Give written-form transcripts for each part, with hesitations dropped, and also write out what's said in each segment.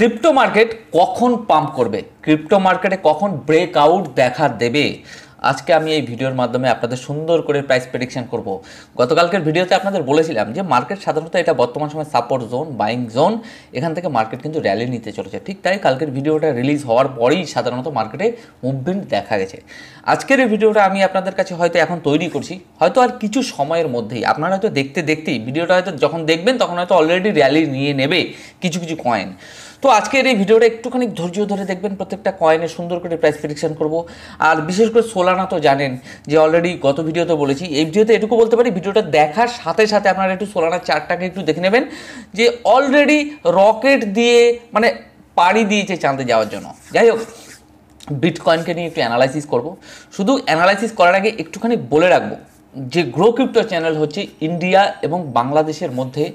Crypto market কখন pump করবে, crypto মার্কেটে কখন ব্রেকআউট দেখা দেবে, আজকে আমি এই ভিডিওর মাধ্যমে আপনাদের সুন্দর করে প্রাইস প্রেডিকশন করব। গতকালকের ভিডিওতে আপনাদের বলেছিলাম যে মার্কেট সাধারণত এটা বর্তমান সময় সাপোর্ট জোন, বাইং জোন, এখান থেকে মার্কেট কিন্তু র্যালি নিতে চলেছে। ঠিক তাই কালকের ভিডিওটা রিলিজ হওয়ার পরেই সাধারণত মার্কেটে মুভমেন্ট দেখা গেছে। আজকের এই ভিডিওটা আমি আপনাদের কাছে হয়তো এখন তৈরি করছি, হয়তো আর কিছু সময়ের মধ্যেই আপনারা হয়তো দেখতে দেখতেই ভিডিওটা হয়তো যখন দেখবেন তখন হয়তো অলরেডি র্যালি নিয়ে নেবে কিছু কিছু কয়েন। তো আজকের এই ভিডিওটা একটুখানি ধৈর্য ধরে দেখবেন, প্রত্যেকটা কয়েনের সুন্দর করে প্রাইস প্রেডিকশন করব। আর বিশেষ করে সোলানা তো জানেন যে অলরেডি গত ভিডিওতে বলেছি, এই ভিডিওতে এটুকু বলতে পারি ভিডিওটা দেখার সাথে সাথে আপনারা একটু সোলানার চার্টটাকে একটু দেখে নেবেন যে অলরেডি রকেট দিয়ে মানে পাড়ি দিয়েছে চাঁদে যাওয়ার জন্য। যাই হোক, বিটকয়েনকে নিয়ে একটু অ্যানালাইসিস করব। শুধু অ্যানালাইসিস করার আগে একটুখানি বলে রাখবো যে গ্রো ক্রিপ্টো চ্যানেল হচ্ছে ইন্ডিয়া এবং বাংলাদেশের মধ্যে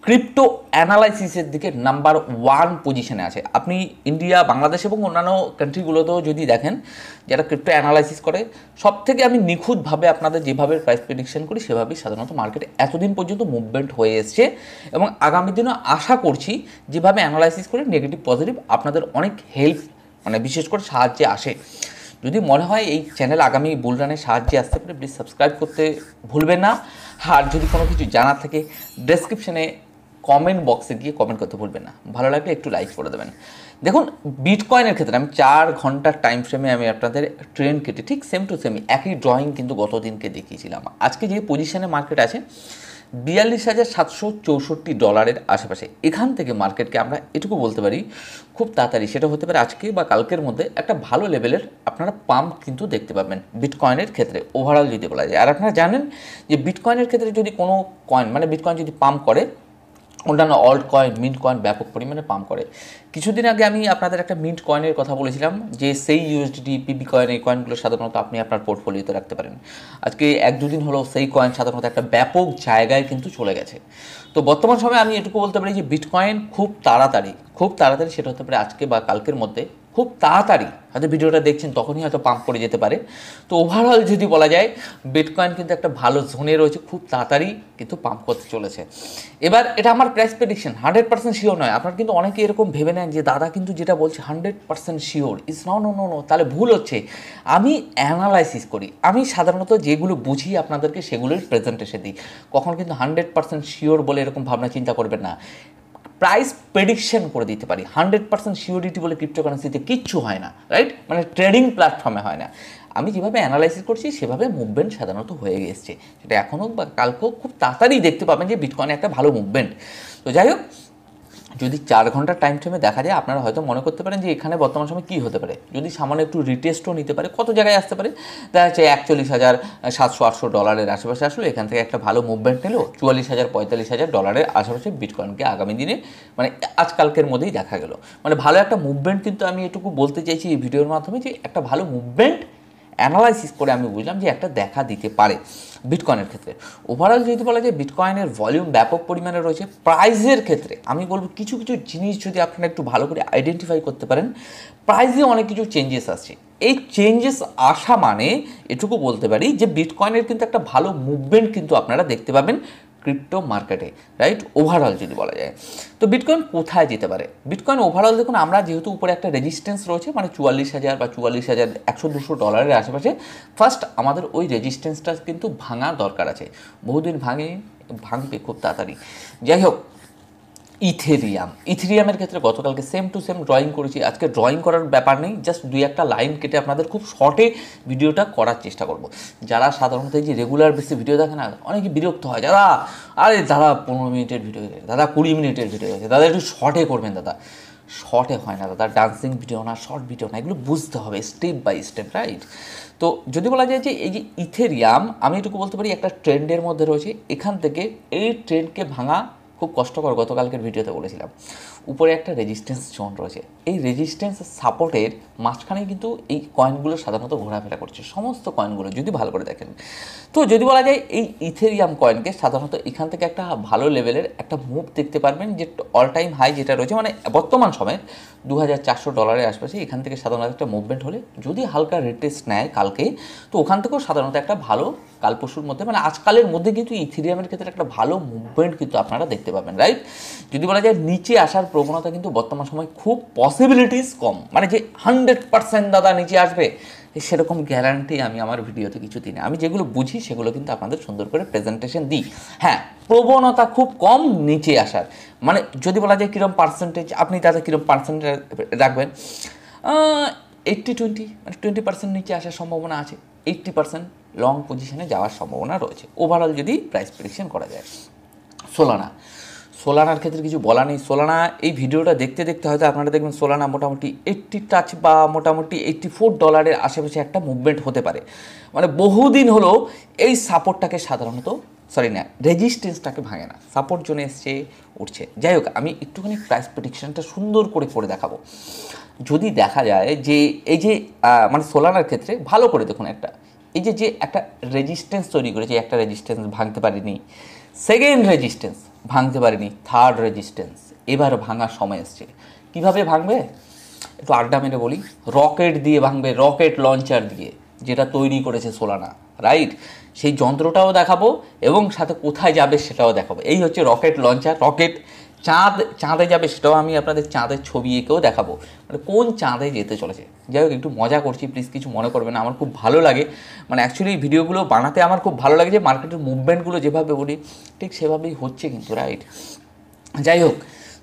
ক্রিপ্টো অ্যানালাইসিসের দিকে নাম্বার 1 পজিশনে আছে। আপনি ইন্ডিয়া, বাংলাদেশ এবং অন্যান্য কান্ট্রিগুলোতেও যদি দেখেন যারা ক্রিপ্টো অ্যানালাইসিস করে, সব থেকে আমি নিখুঁতভাবে আপনাদের যেভাবে প্রাইস প্রেডিকশন করি সেভাবেই সাধারণত মার্কেটে এতদিন পর্যন্ত মুভমেন্ট হয়ে এসছে এবং আগামী দিনও আশা করছি যেভাবে অ্যানালাইসিস করে নেগেটিভ পজিটিভ আপনাদের অনেক হেল্প মানে বিশেষ করে সাহায্যে আসে। যদি মনে হয় এই চ্যানেল আগামী বুলরানের সাহায্যে আসতে পারে, প্লিজ সাবস্ক্রাইব করতে ভুলবেন না। আর যদি কোনো কিছু জানার থাকে ডেসক্রিপশনে কমেন্ট বক্সে গিয়ে কমেন্ট করতে ভুলবেন না। ভালো লাগলে একটু লাইক করে দেবেন। দেখুন, বিটকয়েনের ক্ষেত্রে আমি 4 ঘন্টার টাইম ফ্রেমে আমি আপনাদের ট্রেন্ড কেটে ঠিক সেম টু সেম একই ড্রয়িং কিন্তু গত দিনকে দেখিয়েছিলাম। আজকে যে পজিশনে মার্কেট আছে 42,764 ডলারের আশেপাশে, এখান থেকে মার্কেটকে আমরা এটুকু বলতে পারি খুব তাড়াতাড়ি, সেটা হতে পারে আজকে বা কালকের মধ্যে, একটা ভালো লেভেলের আপনারা পাম্প কিন্তু দেখতে পাবেন বিটকয়েনের ক্ষেত্রে ওভারঅল যদি বলা যায়। আর আপনারা জানেন যে বিটকয়েনের ক্ষেত্রে যদি কোনো কয়েন মানে বিটকয়েন যদি পাম্প করে, অন্যান্য অল্ট কয়েন, মিন্ট কয়েন ব্যাপক পরিমাণে পাম্প করে। কিছুদিন আগে আমি আপনাদের একটা মিন্ট কয়েনের কথা বলেছিলাম যে সেই ইউএসডিটি, পিপি কয়েন, এই কয়েনগুলো সাধারণত আপনি আপনার পোর্টফোলিওতে রাখতে পারেন। আজকে 1-2 দিন হলো সেই কয়েন সাধারণত একটা ব্যাপক জায়গায় কিন্তু চলে গেছে। তো বর্তমান সময়ে আমি এটুকু বলতে পারি যে বিটকয়েন খুব তাড়াতাড়ি সেটা হতে পারে আজকে বা কালকের মধ্যে, খুব তাড়াতাড়ি হয়তো ভিডিওটা দেখছেন তখনই হয়তো পাম্প করে যেতে পারে। তো ওভারঅল যদি বলা যায় বিটকয়েন কিন্তু একটা ভালো জোনে রয়েছে, খুব তাড়াতাড়ি কিন্তু পাম্প করতে চলেছে। এবার এটা আমার প্রাইস প্রেডিকশন 100% শিওর নয়। আপনার কিন্তু অনেকে এরকম ভেবে নেন যে দাদা কিন্তু যেটা বলছে 100% sure, is no no no no, তাহলে ভুল হচ্ছে। আমি অ্যানালাইসিস করি, আমি সাধারণত যেগুলো বুঝি আপনাদেরকে সেগুলোই প্রেজেন্টেশন দিই। কখন কিন্তু 100% শিওর বলে এরকম ভাবনা চিন্তা করবেন না। প্রাইস প্রেডিকশন করে দিতে পারি, 100% সিওরিটি বলে ক্রিপ্টোকারেন্সিতে কিচ্ছু হয় না, রাইট? মানে ট্রেডিং প্ল্যাটফর্মে হয় না। আমি যেভাবে অ্যানালাইসিস করছি সেভাবে মুভমেন্ট সাধারণত হয়ে গেছে, সেটা এখন হোক বা কালকেও খুব তাড়াতাড়ি দেখতে পাবেন যে বিটকয়েনে একটা ভালো মুভমেন্ট। তো যাই হোক, যদি 4 ঘন্টার টাইম ফ্রেমে দেখা যায় আপনারা হয়তো মনে করতে পারেন যে এখানে বর্তমান সময় কী হতে পারে, যদি সামান্য একটু রিটেস্টও নিতে পারে, কত জায়গায় আসতে পারে, দেখা যাচ্ছে 41,700-800 ডলারের আশেপাশে আসলো, এখান থেকে একটা ভালো মুভমেন্ট নিল 44,000-45,000 ডলারের আশেপাশে বিটকয়েনকে আগামী দিনে মানে আজকালকের মধ্যেই দেখা গেল। মানে ভালো একটা মুভমেন্ট কিন্তু আমি এটুকু বলতে চাইছি এই ভিডিওর মাধ্যমে যে একটা ভালো মুভমেন্ট অ্যানালাইসিস করে আমি বুঝলাম যে একটা দেখা দিতে পারে বিটকয়েনের ক্ষেত্রে। ওভারঅল যদি বলা যায় বিটকয়েনের ভলিউম ব্যাপক পরিমাণে রয়েছে। প্রাইসের ক্ষেত্রে আমি বলবো কিছু কিছু জিনিস যদি আপনারা একটু ভালো করে আইডেন্টিফাই করতে পারেন, প্রাইসে অনেক কিছু চেঞ্জেস আসছে। এই চেঞ্জেস আসা মানে এটুকু বলতে পারি যে বিটকয়েনের কিন্তু একটা ভালো মুভমেন্ট কিন্তু আপনারা দেখতে পাবেন ক্রিপ্টো মার্কেটে, রাইট? ওভারঅল যদি বলা যায় তো বিটকয়েন কোথায় যেতে পারে, বিটকয়েন ওভারঅল দেখুন, আমরা যেহেতু উপরে একটা রেজিস্ট্যান্স রয়েছে মানে 44,000 বা 44,100-200 ডলারের আশেপাশে, ফার্স্ট আমাদের ওই রেজিস্ট্যান্সটা কিন্তু ভাঙা দরকার আছে। বহুদিন ভাঙবে খুব তাড়াতাড়ি। যাই হোক, ইথেরিয়ামের ক্ষেত্রে গতকালকে সেম টু সেম ড্রয়িং করেছি, আজকে ড্রয়িং করার ব্যাপার নেই, জাস্ট 2-1টা লাইন কেটে আপনাদের খুব শর্টে ভিডিওটা করার চেষ্টা করব। যারা সাধারণত এই যে রেগুলার বেসে ভিডিও দেখে না, অনেকে বিরক্ত হয়, দাদা আরে দাদা 15 মিনিটের ভিডিও গেছে, দাদা 20 মিনিটের ভিডিও গেছে, দাদা একটু শর্টে করবেন। দাদা শর্টে হয় না দাদা, ডান্সিং ভিডিও না, শর্ট ভিডিও না, এগুলো বুঝতে হবে স্টেপ বাই স্টেপ, রাইট? তো যদি বলা যায় যে এই যে ইথেরিয়াম, আমি এটুকু বলতে পারি একটা ট্রেন্ডের মধ্যে রয়েছে, এখান থেকে এই ট্রেন্ডকে ভাঙা খুব কষ্টকর। গতকালকের ভিডিওতে বলেছিলাম উপরে একটা রেজিস্ট্যান্স জোন রয়েছে, এই রেজিস্ট্যান্স সাপোর্টের মাঝখানে কিন্তু এই কয়েনগুলো সাধারণত ঘোরাফেরা করছে, সমস্ত কয়েনগুলো যদি ভালো করে দেখেন। তো যদি বলা যায় এই ইথেরিয়াম কয়েনকে সাধারণত এখান থেকে একটা ভালো লেভেলের একটা মুভ দেখতে পারবেন, যে অল টাইম হাই যেটা রয়েছে মানে বর্তমান সময়ে 2,400 ডলারের আশপাশে, এখান থেকে সাধারণত একটা মুভমেন্ট হলে যদি হালকা রিটেস্ট নেয় কালকে, তো ওখান থেকেও সাধারণত একটা ভালো কাল পরশুর মধ্যে মানে আজকালের মধ্যে কিন্তু ইথেরিয়ামের ক্ষেত্রে একটা ভালো মুভমেন্ট কিন্তু আপনারা দেখতে দেখতে পাবেন, রাইট। যদি বলা যায় নিচে আসার প্রবণতা কিন্তু বর্তমান সময় খুব পসিবিলিটিস কম, মানে যে 100% দাদা নিচে আসবে সেরকম গ্যারান্টি আমি আমার ভিডিওতে কিছু দিই না। আমি যেগুলো বুঝি সেগুলো কিন্তু আপনাদের সুন্দর করে প্রেজেন্টেশন দিই। হ্যাঁ, প্রবণতা খুব কম নিচে আসার, মানে যদি বলা যায় কীরকম পার্সেন্টেজ, আপনি তাতে কীরকম পার্সেন্টেজ রাখবেন, 80-20, মানে 20% নিচে আসার সম্ভাবনা আছে, 80% লং পজিশনে যাওয়ার সম্ভাবনা রয়েছে ওভারঅল যদি প্রাইস প্রেডিকশন করা যায়। সোলানার ক্ষেত্রে কিছু বলা নেই। সোলানা এই ভিডিওটা দেখতে দেখতে হয়তো আপনারা দেখবেন সোলানা মোটামুটি 80 টাচ বা মোটামুটি $84 আশেপাশে একটা মুভমেন্ট হতে পারে। মানে বহুদিন হলো এই সাপোর্টটাকে সাধারণত রেজিস্ট্যান্সটাকে ভাঙে না, সাপোর্ট জোনে এসছে, উঠছে। যাই হোক, আমি একটুখানি প্রাইস প্রেডিকশনটা সুন্দর করে দেখাবো। যদি দেখা যায় যে এই যে মানে সোলানার ক্ষেত্রে ভালো করে দেখুন, এই যে একটা রেজিস্ট্যান্স তৈরি করেছে, একটা রেজিস্ট্যান্স ভাঙতে পারেনি, সেকেন্ড রেজিস্ট্যান্স ভাঙতে পারেনি, থার্ড রেজিস্ট্যান্স এবার ভাঙার সময় এসছে। কীভাবে ভাঙবে একটু আড্ডা মেরে বলি, রকেট দিয়ে ভাঙবে, রকেট লঞ্চার দিয়ে, যেটা তৈরি করেছে সোলানা, রাইট। সেই যন্ত্রটাও দেখাবো এবং সাথে কোথায় যাবে সেটাও দেখাবো। এই হচ্ছে রকেট লঞ্চার, রকেট চাঁদে যাবে সেটাও আমি আপনাদের চাঁদের ছবি এঁকেও দেখাবো, মানে কোন চাঁদে যেতে চলেছে। যাই হোক, একটু মজা করছি, প্লিজ কিছু মনে করবেন না, আমার খুব ভালো লাগে, মানে অ্যাকচুয়ালি ভিডিওগুলো বানাতে আমার খুব ভালো লাগে যে মার্কেটের মুভমেন্টগুলো যেভাবে বলি ঠিক সেভাবেই হচ্ছে কিন্তু, রাইট। যাই হোক,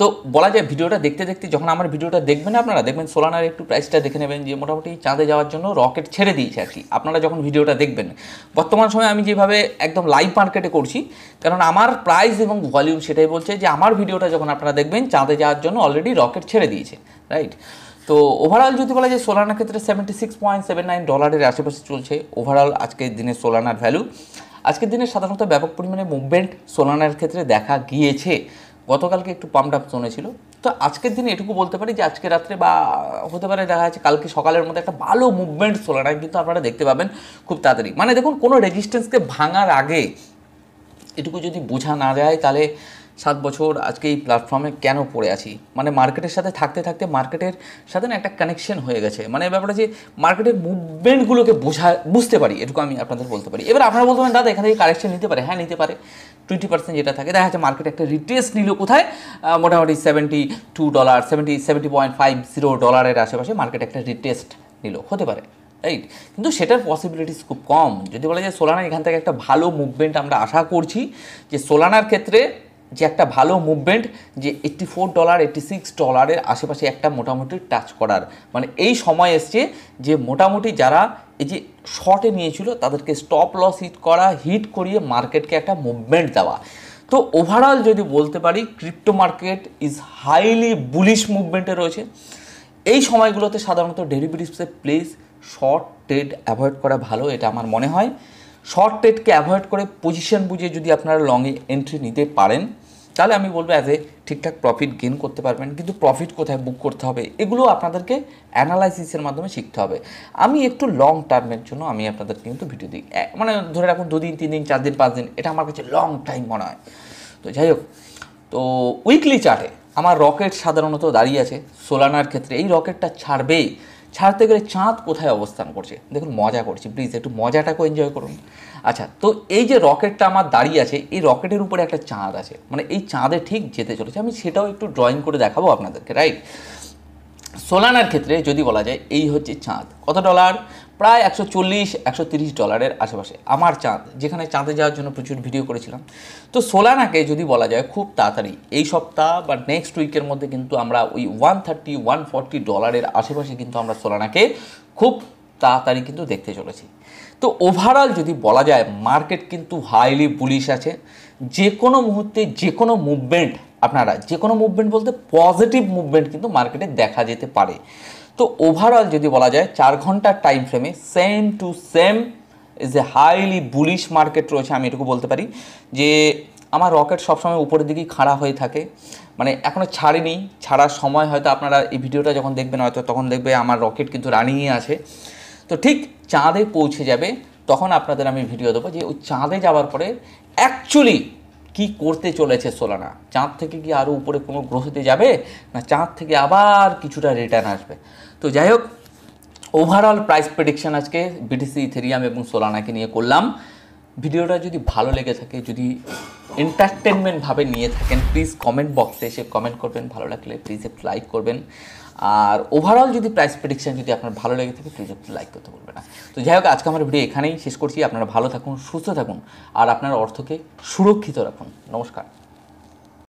তো বলা যায় ভিডিওটা দেখতে দেখতে যখন আমার ভিডিওটা দেখবেন আপনারা দেখবেন সোলানার একটু প্রাইসটা দেখে নেবেন যে মোটামুটি চাঁদে যাওয়ার জন্য রকেট ছেড়ে দিয়েছে আর কি। আপনারা যখন ভিডিওটা দেখবেন বর্তমান সময়ে আমি যেভাবে একদম লাইভ মার্কেটে করছি, কারণ আমার প্রাইস এবং ভলিউম সেটাই বলছে যে আমার ভিডিওটা যখন আপনারা দেখবেন চাঁদে যাওয়ার জন্য অলরেডি রকেট ছেড়ে দিয়েছে, রাইট। তো ওভারঅল যদি বলা যায় সোলানার ক্ষেত্রে $76.79 আশেপাশে চলছে ওভারঅল আজকের দিনে সোলানার ভ্যালু। আজকের দিনে সাধারণত ব্যাপক পরিমাণে মুভমেন্ট সোলানার ক্ষেত্রে দেখা গিয়েছে। গতকালকে একটু পাম্প আপ জোনে ছিল, তো আজকের দিনে এটুকু বলতে পারি যে আজকে রাত্রে বা হতে পারে দেখা যাচ্ছে কালকে সকালের মধ্যে একটা ভালো মুভমেন্ট সোলানায় কিন্তু আপনারা দেখতে পাবেন খুব তাড়াতাড়ি। মানে দেখুন, কোনো রেজিস্ট্যান্সকে ভাঙার আগে এটুকু যদি বোঝা না যায় তাহলে 7 বছর আজকে এই প্ল্যাটফর্মে কেন পড়ে আছি, মানে মার্কেটের সাথে থাকতে থাকতে মার্কেটের সাথে না একটা কানেকশন হয়ে গেছে, মানে ব্যাপারটা যে মার্কেটের মুভমেন্টগুলোকে বুঝতে পারি, এটুকু আমি আপনাদের বলতে পারি। এবার আপনারা বলতে পারেন দাদা এখান থেকে কারেকশন নিতে পারে, হ্যাঁ নিতে পারে। 20% যেটা থাকে, দেখা যাচ্ছে মার্কেট একটা রিটেস্ট নিল কোথায়, মোটামুটি $72 $70.50 আশেপাশে মার্কেট একটা রিটেস্ট নিল, হতে পারে, রাইট। কিন্তু সেটার পসিবিলিটিস খুব কম। যদি বলা যায় সোলানা এখান থেকে একটা ভালো মুভমেন্ট আমরা আশা করছি, যে সোলানার ক্ষেত্রে যে একটা ভালো মুভমেন্ট যে $84 $86 আশেপাশে একটা মোটামুটি টাচ করার, মানে এই সময় এসছে যে মোটামুটি যারা এই যে শর্টে নিয়েছিল তাদেরকে স্টপ লস হিট করিয়ে মার্কেটকে একটা মুভমেন্ট দেওয়া। তো ওভারঅল যদি বলতে পারি crypto market is highly bullish মুভমেন্টে রয়েছে। এই সময়গুলোতে সাধারণত ডেরিভেটিভসে প্লিজ শর্ট ট্রেড অ্যাভয়েড করা ভালো, এটা আমার মনে হয়। শর্ট ট্রেডকে অ্যাভয়েড করে পজিশন বুঝে যদি আপনারা লংয়ে এন্ট্রি নিতে পারেন তাহলে আমি বলবো অ্যাজ এ ঠিকঠাক প্রফিট গেইন করতে পারবেন। কিন্তু প্রফিট কোথায় বুক করতে হবে এগুলো আপনাদেরকে অ্যানালাইসিসের মাধ্যমে শিখতে হবে। আমি একটু লং টার্মের জন্য আমি আপনাদেরকে কিন্তু ভিডিও দিই, মানে ধরে রাখুন 2 দিন 3 দিন 4 দিন 5 দিন, এটা আমার কাছে লং টাইম মনে হয়। তো যাই হোক, তো উইকলি চার্টে আমার রকেট সাধারণত দাঁড়িয়ে আছে সোলানার ক্ষেত্রে। এই রকেটটা ছাড়তে গেলে চাঁদ কোথায় অবস্থান করছে দেখুন, মজা করছি, প্লিজ একটু মজাটাকেও এনজয় করুন। আচ্ছা, তো এই যে রকেটটা আমার দাঁড়িয়ে আছে এই রকেটের উপরে একটা চাঁদ আছে, মানে এই চাঁদে ঠিক যেতে চলেছে, আমি সেটাও একটু ড্রয়িং করে দেখাবো আপনাদেরকে, রাইট। সোলানার ক্ষেত্রে যদি বলা যায় এই হচ্ছে চাঁদ, কত ডলার, প্রায় $140-130 আশেপাশে আমার চাঁদ, যেখানে চাঁদে যাওয়ার জন্য প্রচুর ভিডিও করেছিলাম। তো সোলানাকে যদি বলা যায় খুব তাড়াতাড়ি এই সপ্তাহ বা নেক্সট উইকের মধ্যে কিন্তু আমরা ওই $130-140 আশেপাশে কিন্তু আমরা সোলানাকে খুব তাড়াতাড়ি কিন্তু দেখতে চলেছি। তো ওভারঅল যদি বলা যায় মার্কেট কিন্তু হাইলি বুলিশ আছে। যে কোনো মুহূর্তে যে কোনো মুভমেন্ট, আপনারা যে কোনো মুভমেন্ট বলতে পজিটিভ মুভমেন্ট কিন্তু মার্কেটে দেখা যেতে পারে। তো ওভারঅল যদি বলা যায় 4 ঘন্টার টাইম ফ্রেমে same to same is a highly bullish market রয়েছে। আমি এটুকু বলতে পারি যে আমার রকেট সবসময় উপরের দিকেই খাড়া হয়ে থাকে, মানে এখনও ছাড়েনি, ছাড়ার সময় হয়তো আপনারা এই ভিডিওটা যখন দেখবেন হয়তো তখন দেখবে আমার রকেট কিন্তু রানিংয়ে আছে। তো ঠিক চাঁদে পৌঁছে যাবে তখন আপনাদের আমি ভিডিও দেবো যে ওই চাঁদে যাওয়ার পরে অ্যাকচুয়ালি কি করতে চলেছে সোলানা, চাঁদ থেকে কি আরও উপরে কোনো গ্রহতে যাবে না চাঁদ থেকে আবার কিছুটা রিটার্ন আসবে। তো যাই হোক, ওভারঅল প্রাইস প্রেডিকশন আজকে বিটিসি, ইথেরিয়াম এবং সোলানাকে নিয়ে করলাম। ভিডিওটা যদি ভালো লেগে থাকে, যদি এন্টারটেনমেন্টভাবে নিয়ে থাকেন, প্লিজ কমেন্ট বক্সে এসে কমেন্ট করবেন। ভালো লাগলে প্লিজ একটু লাইক করবেন। আর ওভারঅল যদি প্রাইস প্রেডিকশন যদি আপনার ভালো লেগে থাকে, প্লিজ একটু লাইক করতে বলবেন না। তো যাই হোক, আজকে আমার ভিডিও এখানেই শেষ করছি। আপনারা ভালো থাকুন, সুস্থ থাকুন আর আপনার অর্থকে সুরক্ষিত রাখুন। নমস্কার।